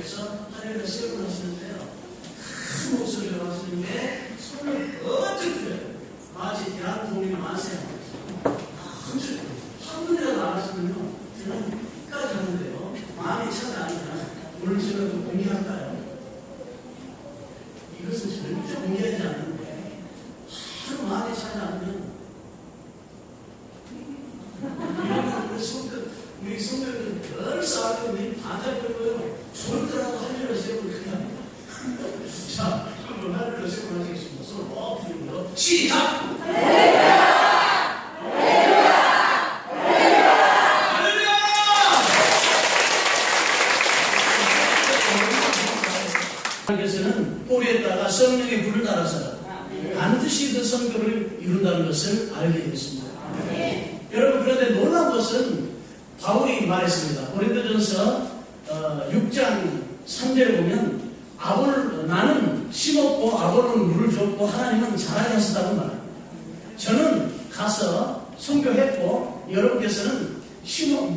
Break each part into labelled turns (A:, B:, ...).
A: 교회에서 하늘을 세우고 하시는데요. 큰 목소리로 하시는데 손을 어떻게 마치 대한 독립 만세 한 분이라도 안 하시면요 저는 끝까지 하는데요. 마음이 차가우니까 오늘 저는 공개할까요? 이것은 절대 공개하지 않는데 하루 마음이 차지 않으면 우리 성도들은 늘 싸우고 우리 반대되고요. 손들하고 하늘을 세우고 그냥 자, 한번 하늘을 세우고 하시겠습니다. 손을 꼭 들고요. 시작! 하나님께서는 꼬리에다가 성령의 불을 달아서 반드시 그 성경을 이룬다는 것을 알게 되었습니다. 여러분, 그런데 놀라운 것은 바울이 말했습니다. 고린도전서 6장 3절에 보면 나는 심었고 아볼로는 물을 줬고 하나님은 자라게 하셨다고 말합니다. 저는 가서 선교했고 여러분께서는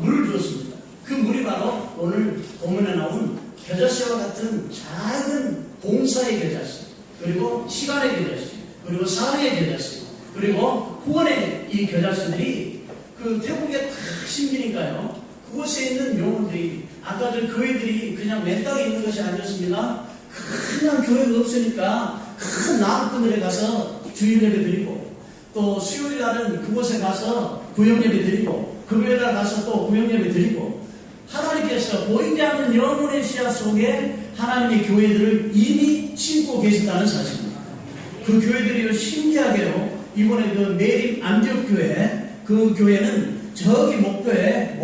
A: 물을 주었습니다. 그 물이 바로 오늘 본문에 나온 겨자씨와 같은 작은 봉사의 겨자씨, 그리고 시간의 겨자씨, 그리고 사회의 겨자씨, 그리고 후원의 이 겨자씨들이 그 태국의 탁 신비니까요. 그곳에 있는 영혼들이 아까 저 교회들이 그냥 맨땅에 있는 것이 아니었습니다. 그냥 교회가 없으니까 큰 나무꾼들에 가서 주일 예배 드리고 또 수요일 날은 그곳에 가서 구역 예배 드리고 금요일 날 가서 또 구역 예배 드리고 하나님께서 보이지 않는 영혼의 씨앗 속에 하나님의 교회들을 이미 심고 계신다는 사실입니다. 그 교회들이 신기하게요. 이번에 그 내림 안디옥 교회 그 교회는 저기 목포에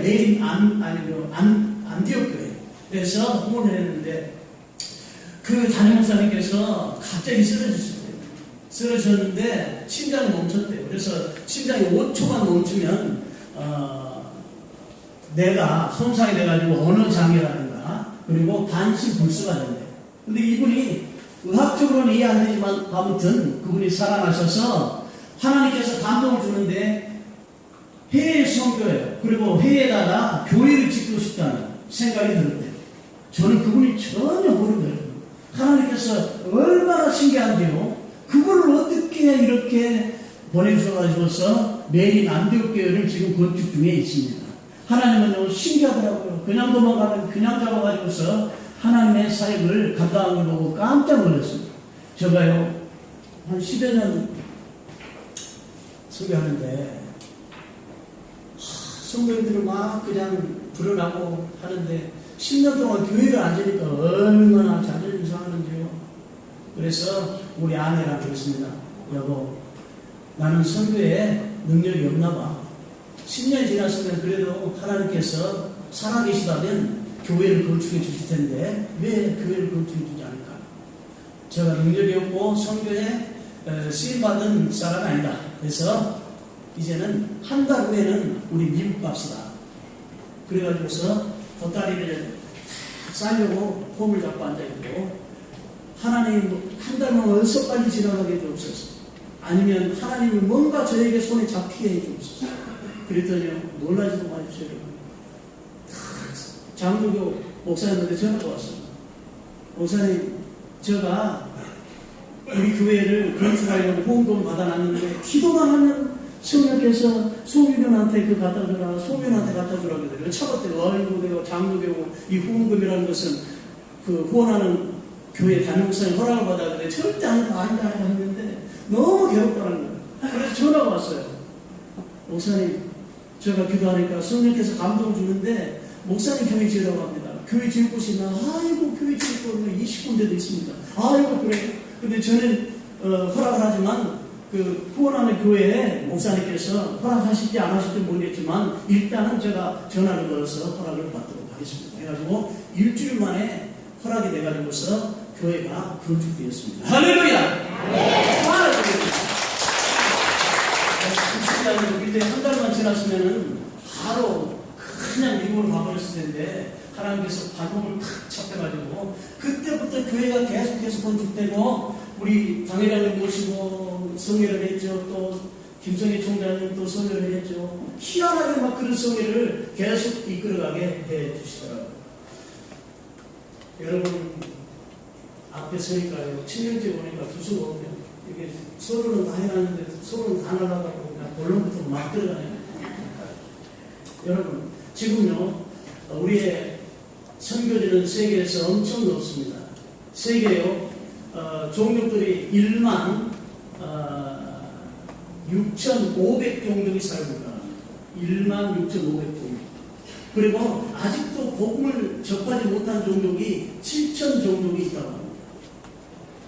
A: 내림 안디옥 교회 그래서 후원을 했는데 그 담임목사님께서 갑자기 쓰러졌는데 심장이 멈췄대요. 그래서 심장이 5초만 멈추면 내가 손상이 돼가지고 어느 장애라든가 그리고 반신 불수가 된대요. 근데 이분이 의학적으로는 이해 안 되지만 아무튼 그분이 살아나셔서 하나님께서 감동을 주는데 해외 선교예요. 그리고 해외에다가 교회를 짓고 싶다는 생각이 들었대요. 저는 그분이 전혀 모르거든요. 하나님께서 얼마나 신기한데요. 그분을 어떻게 이렇게 보내주셔가지고서 내린 안디옥 교회를 지금 건축 중에 있습니다. 하나님은 너무 신기하더라고요. 그냥 도망가면 그냥 잡아가지고서 하나님의 사역을 감당하는 걸 보고 깜짝 놀랐습니다. 제가요 한 10여 년 소개하는데 성도님들을 막 그냥 불어나고 하는데 10년 동안 교회를 앉으니까 얼마나 자존심 상하는지요. 그래서 우리 아내랑 그랬습니다. 여보, 나는 선교에 능력이 없나 봐. 10년이 지났으면 그래도 하나님께서 살아계시다면 교회를 건축해 주실 텐데 왜 교회를 건축해 주지 않을까? 제가 능력이 없고 선교에 쓰임받은 사람이 아니다. 그래서 이제는 한 달 후에는 우리 미국 갑시다. 그래가지고서 돗다리를 싸려고 폼을 잡고 앉아있고 하나님 한 달만 어디서 빨리 지나가게 해주옵소서. 아니면 하나님이 뭔가 저에게 손에 잡히게 해주옵소서. 그랬더니 놀라지도 마십시오. 장로교 목사님한테 전화가 왔습니다. 목사님, 제가 우리 교회를 건축하려고 후원금 받아놨는데 기도만 하면 성령께서 소규현한테 그 갖다 주라, 소규현한테 갖다 주라 그러더라고요. 차갑대요. 아이고, 내가 장로교고 이 후원금이라는 것은 그 후원하는 교회 담임목사님 허락을 받아야 되는데 절대 아니다 했는데 너무 괴롭다는 거예요. 그래서 전화가 왔어요. 목사님, 제가 기도하니까 성령께서 감동을 주는데 목사님 교회 지으라고 합니다. 교회 지을 곳이 있나? 아이고, 교회 지을 곳은 20군데도 있습니다. 아이고, 그래. 근데 저는 허락을 하지만 그 후원하는 교회에 목사님께서 허락하실지 안 하실지 모르겠지만 일단은 제가 전화를 걸어서 허락을 받도록 하겠습니다. 해가지고 일주일 만에 허락이 돼가지고서 교회가 건축되었습니다. 할렐루야! 이때 한 달만 지났으면은 바로 그냥 미국으로 가버렸을 텐데 하나님께서 발목을 탁 잡혀가지고 그때부터 교회가 계속 건축되고 우리 당회장님 모시고 성회를 했죠. 또 김성희 총장님 또 성회를 했죠. 희한하게 막 그런 성회를 계속 이끌어가게 해 주시더라고요. 여러분 앞에 서니까요. 친형제 보니까 두 수가 오면 이게 서로는 다 해놨는데 서로는 다 날아가고 그냥 본론부터 막 들어가네요. 여러분 지금요 우리의 선교지는 세계에서 엄청 높습니다. 세계요 종족들이 1만 6,500 종족이 살고 있다. 1만 6,500 종족. 그리고 아직도 복음을 접하지 못한 종족이 7,000 종족이 있다고 합니다.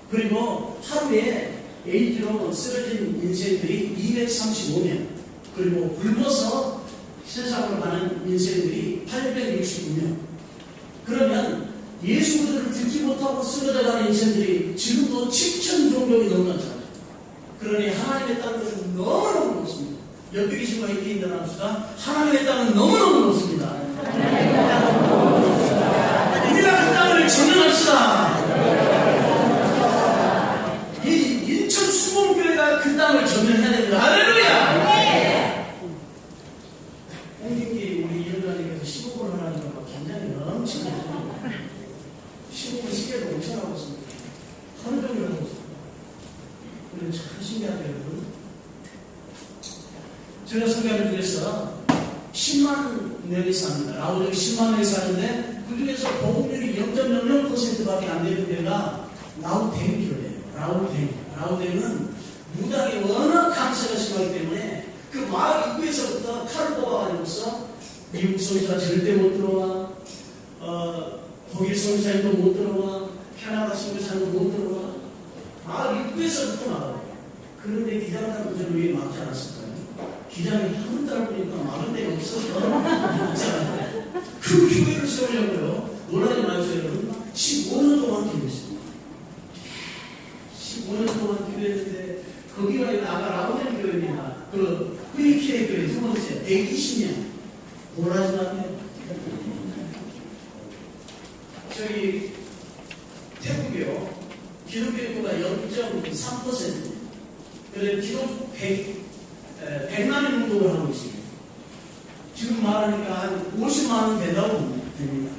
A: 그리고 하루에 에이즈로 쓰러진 인생들이 235명, 그리고 굶어서 세상으로 가는 인생들이 869명. 그러면 예수 그들을 듣지 못하고 쓰러져가는 인생들이 지금도 7,000 종족이 넘는다. 그러니 하나님의 땅은 너무너무 높습니다. 옆에 계신 분 이렇게 인정합시다. 하나님의 땅은 너무너무 높습니다. 우리가 그 땅을 점령합시다. 이 인천 수봉교회가 그 땅을 점령해야 됩니다. 할렐루야! 홍진기 우리 이현관님께서 15분 하라는 거 굉장히 엄청나요. 15분 시계도 엄청 하고 있습니다. 하루 종일 하고 있습니다. 우리는 참 신기하죠, 여러분. 제가 소개하는 중에서 10만 명이 삽니다. 라우덱이 10만 명이 사는데 그 중에서 보급률이 0.00%밖에 안 되는 데가 라우덱이에요. 라우덱은 무당이 워낙 강세가 심하기 때문에 그 마을 입구에서부터 칼을 뽑아가지고서 미국 선지자 절대 못 들어와, 독일 선지자도 못 들어와, 캐나다 선지자도 못 들어와. 마을 입구에서부터 막아요. 그런데 기장단 저를 왜 막지 않았을까요? 기장이 한 달 보니까 막은 데가 없어서 그 교회를 세우려고요. 놀라지 마세요, 여러분. 15년 동안 기도했습니다. 15년 동안 기도했는데 거기가 아까 라우덴 교회입니다. 그 프리키의 교회 두 번째 120년 놀라지 마세요. 저기 태국이요. 기독교 인구가 0.3%. 그래 기독 100만 명 운동을 하고 있습니다. 지금 말하니까 한 50만 원 된다고 됩니다.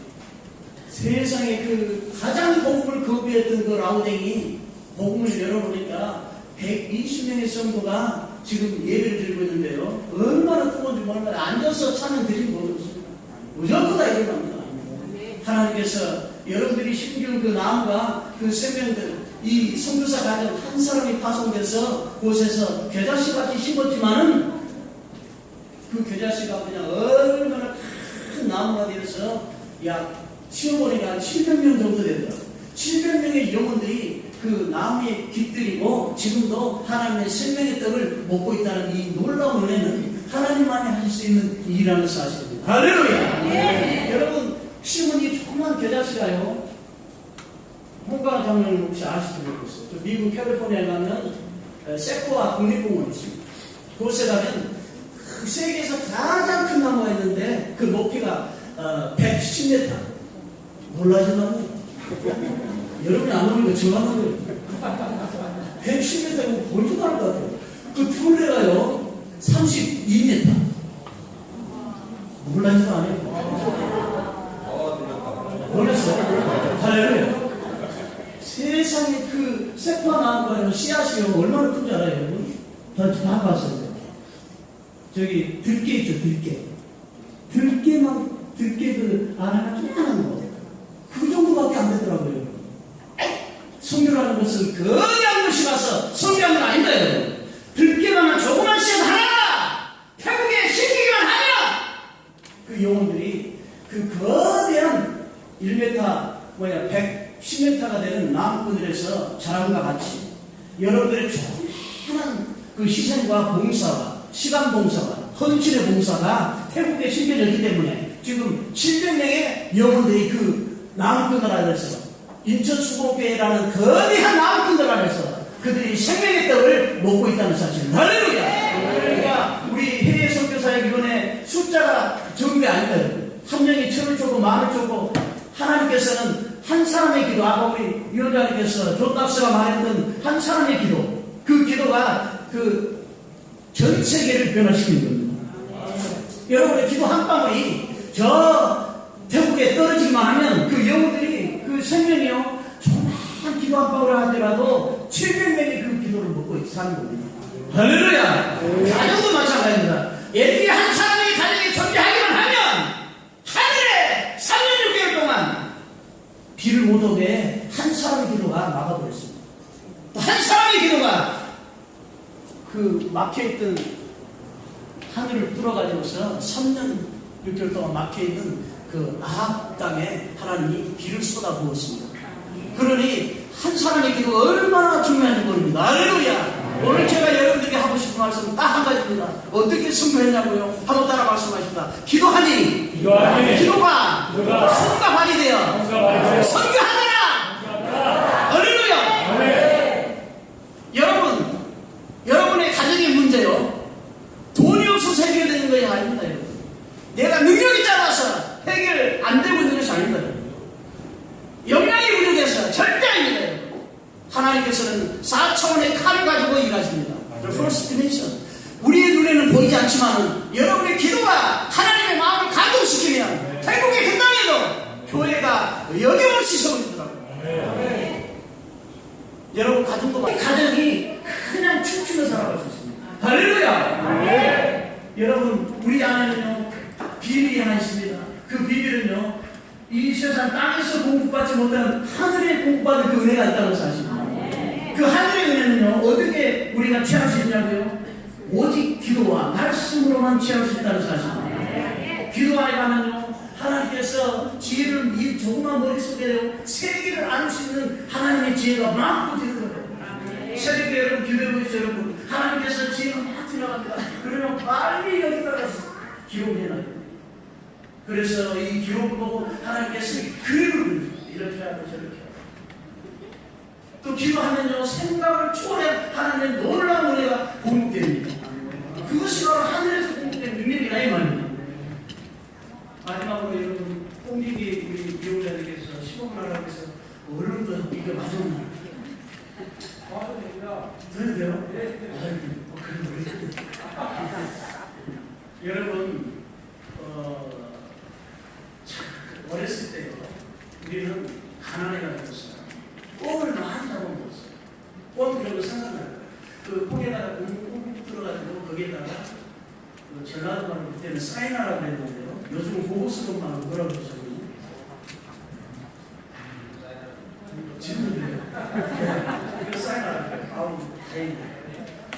A: 세상에 그 가장 복음을 거부했던 그 라우댕이 복음을 열어보니까 120명의 성도가 지금 예배를 드리고 있는데요. 얼마나 뜨거운지 몰라요. 앉아서 차면 드리지 못했습니다. 무조건 다 일어납니다. 하나님께서 여러분들이 심기운 그 나무가 그 생명들 이 선교사 가정 한 사람이 파송돼서 곳에서 겨자씨같이 심었지만은 그 겨자씨가 그냥 얼마나 큰 나무가 되어서 약 치워보니까 한 700명 정도 되더라고요. 700명의 영혼들이 그 나무에 깃들이고 지금도 하나님의 생명의 떡을 먹고 있다는 이 놀라운 은혜는 하나님만이 하실 수 있는 일이라는 사실입니다. 할렐루야! 네. 여러분 심은 이 조그만 겨자씨가요, 홍가 장로님 혹시 아시는지 모르겠어요. 미국 캘리포니아에 가면 세코아 국립공원이 있습니다. 그곳에 가면 그 세계에서 가장 큰 나무가 있는데 그 높이가 110m. 놀라지만 여러분이 안 오니까 저만 하는 거예요. 110m면 보지도 않을 것 같아요. 그 둘레가요 32m. 놀라지도 않아요. 놀랐어요. 할렐루야. 세상에 그 세포 나무가 씨앗이 얼마나 큰지 알아요, 여러분? 다 봤어요. 저기 들깨 있죠, 들깨. 들깨들 하나 조그만 거. 그 정도밖에 안 되더라고요. 성교라는 것은 거대한 것이 와서 성교한 건 아닙니다, 여러분. 들깨만한 조그만 씨앗 하나가 태국에 심기만 하면 그 영혼들이 그 거대한 110m가 되는 나무꾼들에서 자랑과 같이 여러분들의 조그만 그 희생과 봉사와 시간 봉사와 헌신의 봉사가 태국에 심겨졌기 때문에 지금 700명의 영혼들이 그 나무꾼들 안에서 인천수복교회라는 거대한 나무꾼들 안에서 그들이 생명의 떡을 먹고 있다는 사실입니다. 할렐루야! 그러니까 우리 해외 선교사역위원회 숫자가 적은 게 아니다. 한 명이 천을 주고 만을 주고 하나님께서는 한 사람의 기도, 아까 우리 위원장님께서 존박스가 말했던 한 사람의 기도, 그 기도가 그 전 세계를 변화시키는 겁니다. 여러분의 기도 한 방울이 저 태국에 떨어지기만 하면 그 영혼들이 그 몰라도 700명이 그 기도를 먹고 사는 겁니다. 할렐루야! 가정도 마찬가지입니다. 예비 한 사람이 가정에 존재하기만 하면 하늘에 3년 6개월 동안 비를 못 오게 한 사람의 기도가 막아버렸습니다. 한 사람의 기도가 그 막혀있던 하늘을 뚫어가지고서 3년 6개월 동안 막혀있는 그 아합 땅에 하나님이 비를 쏟아부었습니다. 그러니 한 사람의 기도가 얼마나 중요한지 모릅니다. 할렐루야! 오늘 제가 여러분들에게 하고 싶은 말씀은 딱 한 가지입니다. 어떻게 승부했냐고요? 한번 따라 말씀하십니다. 기도하니 기도가 손과 발이 되어 선교하더라. 할렐루야! 여러분, 여러분의 가정의 문제요, 돈이 없어서 해결되는 것이 아닙니다. 여러분. 내가 능력이 작아서 해결 안 되고 있는 것이 아닙니다. 역량이 부족해서 절대 아닙니다. 하나님께서는 4차원의 칼을 가지고 일하십니다. The first dimension. 우리의 눈에는 보이지 않지만 여러분의 기도가 하나님의 마음을 감동시키면 태국의 그 땅에도 교회가 여김없이 세워지더라고요. 여러분 가정도 가정이 그냥 춤추며 살아갈 수 있습니다. 할렐루야! 여러분 우리 안에는요 비밀이 하나 있습니다. 그 비밀은요 이 세상 땅에서 공급받지 못한 하늘에 공급받은 그 은혜가 있다는 사실입니다. 그 하늘의 은혜는요 어떻게 우리가 취할 수 있냐고요? 오직 기도와 말씀으로만 취할 수 있다는 사실입니다. 기도 안에 가면요 하나님께서 지혜를 이 조그만 머릿속에 세계를 알 수 있는 하나님의 지혜가 막 부지는 거예요. 새벽에 여러분 기도해보세요. 여러분 하나님께서 지혜가 막 지나갑니다. 그러면 빨리 여기다가 기록해놔요. 그래서 이 기록을 보고 하나님께서 그림을 이렇게 하고 저렇게 하고 또 기도하면요 생각을 초월한 하나님의 놀라운 은혜가 공급됩니다. 그것이 바로 하늘에서 공급된 능력이라 이 말입니다. 마지막으로 여러분 꽁디기 우리 비용자들께서 시범을 하라고 해서 얼른도 이거 맞았나?
B: 봐도 됩니다.
A: 그래도 돼요? 아이고 그래도 왜 여러분 어렸을 때요 우리는 가난해가지고 꽁을 많이 잡아먹었어요. 꽁 그런 거 생각나요. 그 꽁에다가 꽁 들어가지고 거기에다가 그 전라도 말로 그때는 사이나라고 했는데요. 요즘은 고급스러운 말로 뭐라고 그러죠? 짓는데요. 그 사이나라고 아우 다행이다.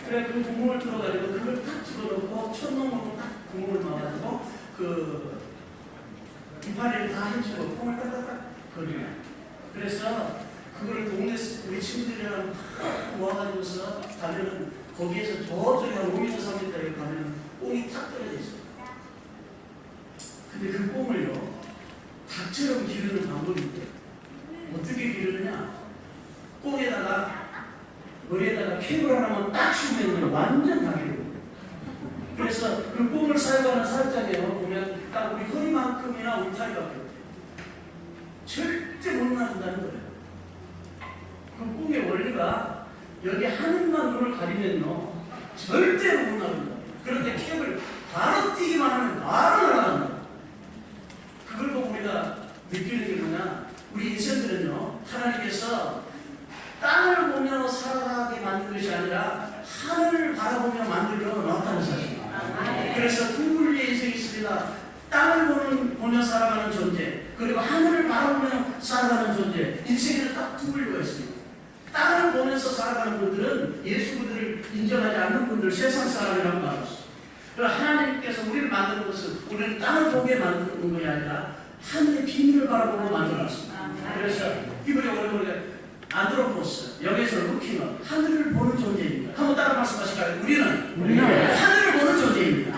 A: 그래 그 구멍을 들어가지고 그걸 탁 집어넣고 천농으로 딱 구멍을 넣어가지고 그 이파리를 다 해주고 콩을 딱딱딱 걸려요. 그래서 그거를 동네 우리 친구들이랑 모아가지고서 가면은 거기에서 저쪽에 한 5m, 3m에 가면 꽁이 탁 떨어져 있어요. 근데 그 꽁을요 닭처럼 기르는 방법이 있대요. 어떻게 기르느냐? 꽁에다가 머리에다가 캡을 하나만 딱 씌우면 완전 다 기르고 그래서 그 꽁을 사용하는 살짝에요 보면 딱 우리 허리만큼이나 울타리밖에 없대요. 절대 못 놔준다는 거예요. 그 꽁의 원리가 여기 하늘만 눈을 가리면요 절대로 못 놔준다. 그런데 캡을 바로 뛰기만 하면 바로 날아간다. 그걸 보고 우리가 느끼는 게 뭐냐? 우리 인생들은요 하나님께서 땅을 보며 살아가게 만든 것이 아니라 하늘을 바라보며 만들어 놨다는 사실입니다. 그래서 두 분류의 인생이 있습니다. 땅을 보며 살아가는 존재 그리고 하늘을 바라보며 살아가는 존재. 인생에는 딱 두 분류가 있습니다. 땅을 보면서 살아가는 분들은 예수 그들을 인정하지 않는 분들 세상 사람이라고 말했어요. 하나님께서 우리를 만드는 것은 우리는 땅을 보게 만드는 것이 아니라 하늘의 비밀을 바라보고 만들어놨습니다. 그래서 히브리 오래오래 안드로포스 여기서 루키는 하늘을 보는 존재입니다. 한번 따라 말씀하실까요? 우리는 하늘을 보는 존재입니다.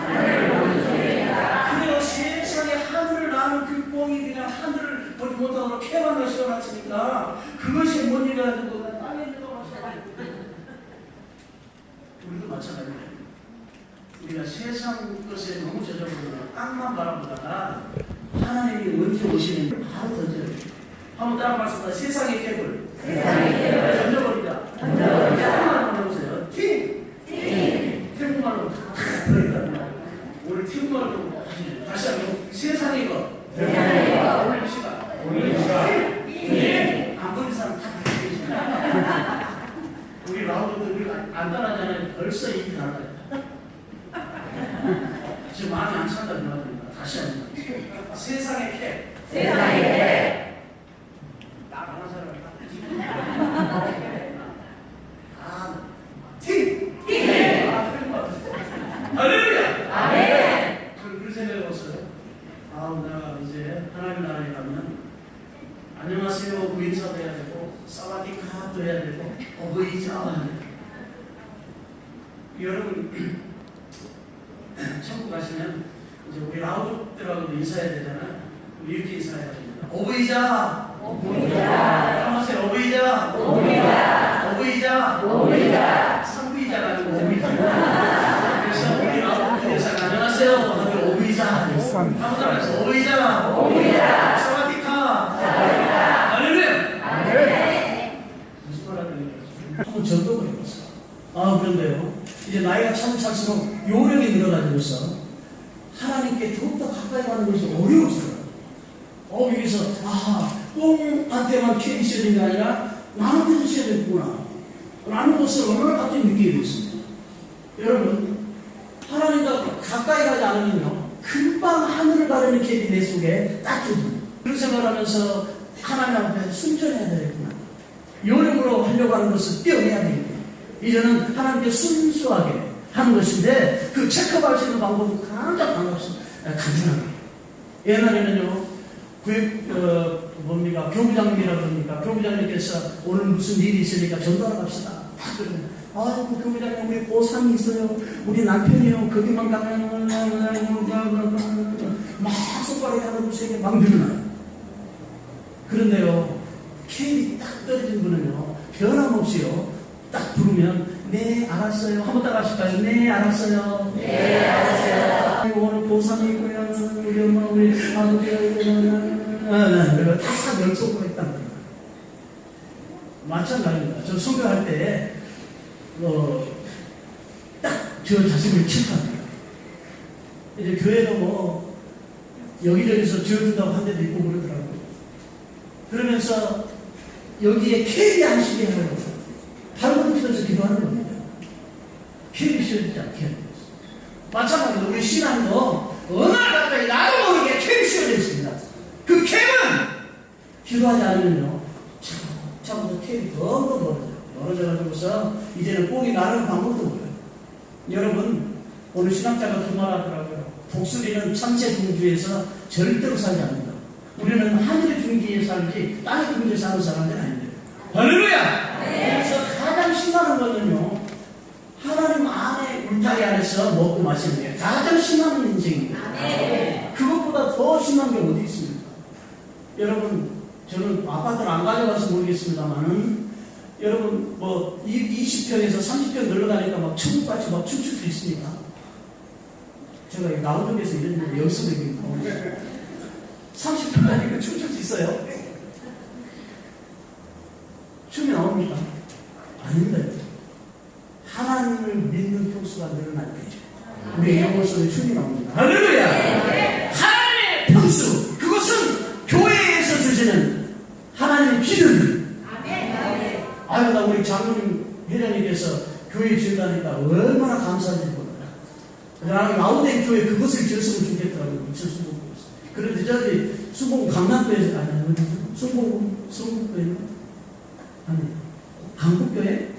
A: 그래요 세상에 하늘을 나는 그 꽁이 그냥 하늘을 보지 못하도록 캐방을 씌워놨으니까 그것이 뭔 일이 가지고 땅에 있는 거 마찬가지예요. 우리도 마찬가지예요. 우리가 세상 것에 너무 젖어버리면 땅만 바라보다가 하나님이 언제 오시는지 바로 던져요. 한번 따라 말씀하세요. 세상의 캡을 던져버리자. 태국말로 해보세요. 태국말로 오늘 태국말로 다시 한번 세상의 것 오늘 시간 안 보는 사람 다
B: 세상에
A: 딱 하나 사람 팀! 할렐루야!
B: 아멘.
A: 저는 그런 생각이 없어요. 내가 이제 하나님 나라에 가면 안녕하세요 그 인사도 해야 되고 사와디카도 해야 되고 어버이자 여러분 천국 가시면 이제 우리 라우들하고도 인사해야 되잖아요. 이렇게 인사해야 됩니다. 어버이자 안녕하세요 어버이자 어버이자 상부이자가 아니고 어버이자. 그래서 우리 라우들에서 안녕하세요 하면 어버이자 한번더해서 어버이자 사와디카 할렐루야. 무슨 말 하는 거예요? 한번 적어버렸어. 그런데요 이제 나이가 차면 요령이 늘어가지고서 하나님께 더욱더 가까이 가는 것이 어려워져요. 여기서 꽁한테만 캐리 있어야 되는 게 아니라 나한테도 있어야 되겠구나 라는 것을 얼마나 갑자기 느끼게 됐습니다. 여러분 하나님과 가까이 가지 않으면요 금방 하늘을 가르는 길이 내 속에 딱 켜집니다. 그런 생각을 하면서 하나님 앞에 순전해야 되겠구나, 요령으로 하려고 하는 것을 떼어내야 되겠구나, 이제는 하나님께 순수하게 하는 것인데 그 체크할 수 있는 방법은 가장 간단합니다. 옛날에는요 교부장님이라고 그럽니까? 교부장님께서 오늘 무슨 일이 있으니까 전도하러 갑시다. 다 그러면 교부장님 우리 고3이 있어요. 우리 남편이요 거기만 가면 막 손가락에 하나 둘씩 막 늘어나요. 그런데요 케이블이 딱 떨어진 분은요 변함없이요 딱 부르면 네 알았어요. 한번 따라하실까요? 네 알았어요.
B: 네, 알았어요.
A: 오늘 고3이고요. 우리 엄마 우리 아버지 다 연속으로 했단 말이에요. 마찬가지입니다. 저 설교할 때 딱 저 자신을 체크합니다. 이제 교회도 여기저기서 지어준다고 한 데도 있고 그러더라고요. 그러면서 여기에 캐리 안식이 하는 거예요. 발로 펴서 기도하는 겁니다. 캐리 씌워지지 않게 하는 거예요. 마찬가지로 우리 신앙도 어느 날 갑자기 나도 모르게 캐리 씌워져 있습니다. 그 캠은 기도하지 않으면요 자꾸 캠이 더 멀어져가지고서 이제는 꼭이 나르는 방법도 몰라요. 여러분 오늘 신학자가 그 말하더라고요. 독수리는 참새 둥지에서 절대로 살지 않는다. 우리는 하늘의 둥지에 살지 땅의 둥지에 사는 사람들은 아닌데요. 할렐루야. 그래서 가장 심한 거는요 하나님 안에 울타리 안에서 먹고 마시는 게 가장 심한 인생입니다. 그것보다 더 심한 게 어디 있습니까? 여러분 저는 아파트를 안 가져가서 모르겠습니다만은 여러분 20평에서 30평 늘어가니까 막 천국같이 막 춤출 수 있습니까? 제가 나우쪽에서 이랬는데 여기서도 이렇게 나오는데 30평 가니까 춤출 수 있어요? 춤이 나옵니까? 아닙니다. 하나님을 믿는 평수가 늘어날 때 우리 영혼 속에 춤이 나옵니다. 할렐루야! 하나님의 평수, 그것은 교회에서 주시는 하나님의 기름. 나 우리 장로님 회장님께서 교회 지으다니까 얼마나 감사한지 몰라요. 라우데 교회 그것을 지었으면 좋겠더라고요. 미천 수봉교에서. 그런데 저기 수봉 강남교회에서 수봉교회 아니 강북교회?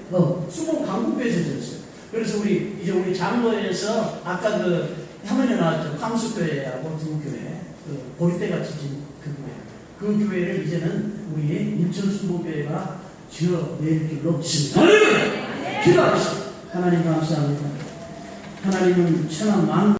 A: 수봉 강북교회에서 지었어요. 그래서 우리 장로에서 아까 그 화면에 나왔죠. 광수교회하고 두교회 그 보리대같이 진 그 교회. 그 교회를 이제는 우리 인천수봉교회가 지어낼 길로 있습니다. 기도하시죠. 하나님 감사합니다. 하나님은 천한 만